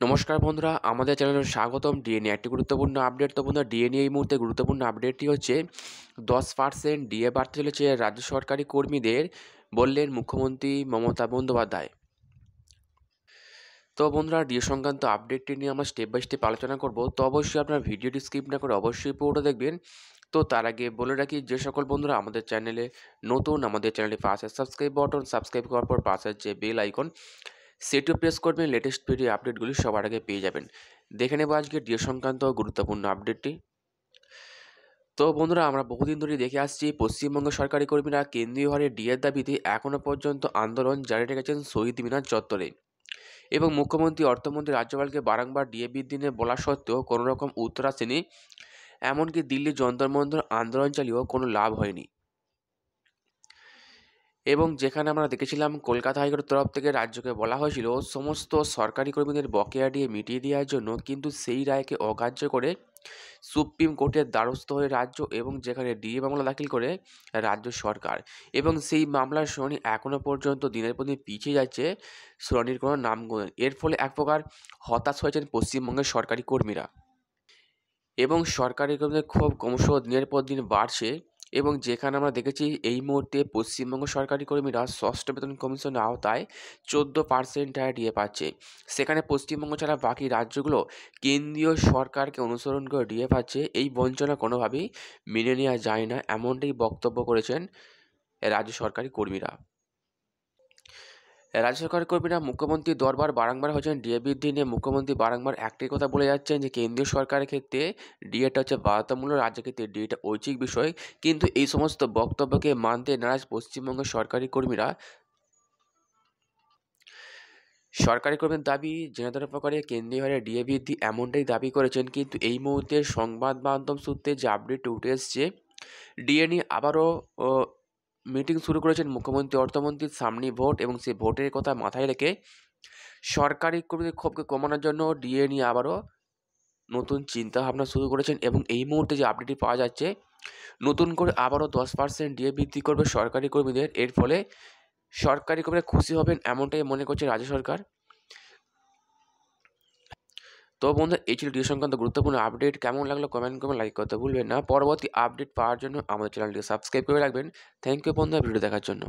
নমস্কার বন্ধুরা, আমাদের চ্যানেলে স্বাগতম। ডিএ একটি গুরুত্বপূর্ণ আপডেট। তো বন্ধুরা, ডিএ এই মুহূর্তে গুরুত্বপূর্ণ আপডেটটি হচ্ছে 10% ডিএ বাড়তে চলেছে রাজ্য সরকারি কর্মীদের, বললেন মুখ্যমন্ত্রী মমতা বন্দ্যোপাধ্যায়। তো বন্ধুরা, ডিএ সংক্রান্ত আপডেটটি নিয়ে আমরা স্টেপ বাই স্টেপ আলোচনা করব। তো অবশ্যই আপনার ভিডিওটি স্কিপ না করে অবশ্যই পুরোটা দেখবেন। তো তার আগে বলে রাখি, যে সকল বন্ধুরা আমাদের চ্যানেলে নতুন, আমাদের চ্যানেলের পাশে সাবস্ক্রাইব বাটন, সাবস্ক্রাইব করার পর পাশের যে বেল আইকন সেটিও প্রেস করবেন, লেটেস্ট ভিডিও আপডেটগুলি সবার আগে পেয়ে যাবেন। দেখে নেব আজকে ডিএ সংক্রান্ত গুরুত্বপূর্ণ আপডেটটি। তো বন্ধুরা, আমরা বহুদিন ধরে দেখে আসছি পশ্চিমবঙ্গ সরকারি কর্মীরা কেন্দ্রীয় হারে ডিএর দাবিতে এখনও পর্যন্ত আন্দোলন জারি রেখেছেন শহীদ মিনার চত্বরে, এবং মুখ্যমন্ত্রী অর্থমন্ত্রী রাজ্যপালকে বারংবার ডিএ বৃদ্ধি নিয়ে বলা সত্ত্বেও কোনো রকম উত্তর আসেনি। এমনকি দিল্লি যন্তর মন্তর আন্দোলন চালিয়েও কোনো লাভ হয়নি। এবং যেখানে আমরা দেখেছিলাম কলকাতা হাইকোর্টের তরফ থেকে রাজ্যকে বলা হয়েছিল সমস্ত সরকারি কর্মীদের বকেয়া ডিএ মিটিয়ে দেওয়ার জন্য, কিন্তু সেই রায়কে অগ্রাহ্য করে সুপ্রিম কোর্টের দ্বারস্থ হয়ে রাজ্য, এবং যেখানে ডিএ মামলা দাখিল করে রাজ্য সরকার, এবং সেই মামলার শুনানি এখনও পর্যন্ত দিনের পর দিন পিছিয়ে যাচ্ছে, শুনানির কোনো নাম। এর ফলে এক প্রকার হতাশ হয়েছেন পশ্চিমবঙ্গের সরকারি কর্মীরা, এবং সরকারি কর্মীদের ক্ষোভ ক্রমশ দিনের পর দিন বাড়ছে। এবং যেখানে আমরা দেখেছি এই মুহূর্তে পশ্চিমবঙ্গ সরকারি কর্মীরা ষষ্ঠ বেতন কমিশনের আওতায় 14% ডিএ পাচ্ছে, সেখানে পশ্চিমবঙ্গ ছাড়া বাকি রাজ্যগুলো কেন্দ্রীয় সরকারকে অনুসরণ করে ডিএ পাচ্ছে। এই বঞ্চনা কোনোভাবেই মেনে নেওয়া যায় না, এমনটাই বক্তব্য করেছেন রাজ্য সরকারি কর্মীরা। রাজ্য সরকারি কর্মীরা মুখ্যমন্ত্রীর দরবার বারংবার হয়েছেন ডিএ বৃদ্ধি নিয়ে। মুখ্যমন্ত্রী বারংবার একটি কথা বলে যাচ্ছেন যে কেন্দ্রীয় সরকারের ক্ষেত্রে ডিএটা হচ্ছে বাধ্যতামূলক, রাজ্যের ক্ষেত্রে ডিএটা ঐচ্ছিক বিষয়। কিন্তু এই সমস্ত বক্তব্যকে মানতে নারাজ পশ্চিমবঙ্গের সরকারি কর্মীরা। সরকারি কর্মীর দাবি জেনারেল প্রকারে কেন্দ্রীয় হারে ডিএ বৃদ্ধি, এমনটাই দাবি করেছেন। কিন্তু এই মুহূর্তে সংবাদ মাধ্যম সূত্রে যে আপডেট উঠে এসছে, ডিএ নিয়ে আবারও মিটিং শুরু করেছেন মুখ্যমন্ত্রী অর্থমন্ত্রীর সামনে ভোট, এবং সেই ভোটের কথা মাথায় রেখে সরকারি কর্মীদের ক্ষোভকে কমানোর জন্য ডিএ নিয়ে আবারও নতুন চিন্তাভাবনা শুরু করেছেন। এবং এই মুহূর্তে যে আপডেটটি পাওয়া যাচ্ছে, নতুন করে আবারও 10% ডিএ বৃদ্ধি করবে সরকারি কর্মীদের। এর ফলে সরকারি কর্মীরা খুশি হবেন, এমনটাই মনে করছে রাজ্য সরকার। তো বন্ধু, এই ছিল ডিএ সংক্রান্ত গুরুত্বপূর্ণ আপডেট। কেমন লাগলো কমেন্ট করবেন, লাইক করতে ভুলবেন না। পরবর্তী আপডেট পাওয়ার জন্য আমাদের চ্যানেলটিকে সাবস্ক্রাইব করে রাখবেন। থ্যাংক ইউ বন্ধুরা, ভিডিও দেখার জন্য।